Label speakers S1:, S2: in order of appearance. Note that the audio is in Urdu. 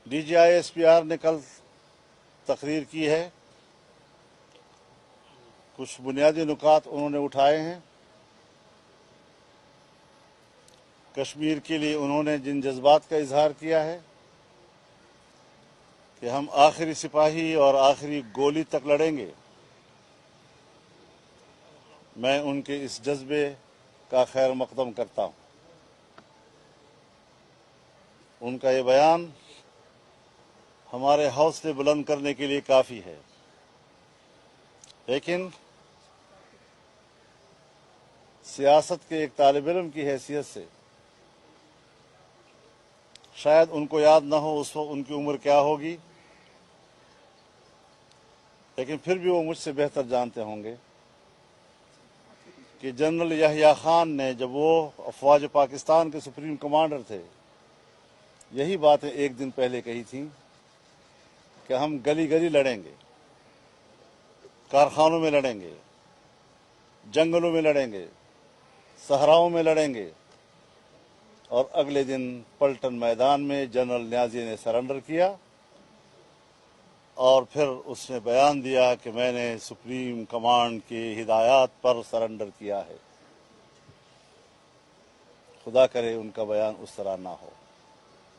S1: DGISPR نے کل تقریر کی ہے، کچھ بنیادی نکات انہوں نے اٹھائے ہیں۔ کشمیر کے لیے انہوں نے جن جذبات کا اظہار کیا ہے کہ ہم آخری سپاہی اور آخری گولی تک لڑیں گے، میں ان کے اس جذبے کا خیر مقدم کرتا ہوں۔ ان کا یہ بیان ہمارے حوصلے بلند کرنے کے لیے کافی ہے، لیکن سیاست کے ایک طالب علم کی حیثیت سے شاید ان کو یاد نہ ہو اس وقت ان کی عمر کیا ہوگی، لیکن پھر بھی وہ مجھ سے بہتر جانتے ہوں گے کہ جنرل یحییٰ خان نے جب وہ افواج پاکستان کے سپریم کمانڈر تھے، یہی باتیں ایک دن پہلے کہی تھیں کہ ہم گلی گلی لڑیں گے، کارخانوں میں لڑیں گے، جنگلوں میں لڑیں گے، صحراؤں میں لڑیں گے، اور اگلے دن پلٹن میدان میں جنرل نیازی نے سرنڈر کیا، اور پھر اس نے بیان دیا کہ میں نے سپریم کمانڈ کی ہدایات پر سرنڈر کیا ہے۔ خدا کرے ان کا بیان اس طرح نہ ہو۔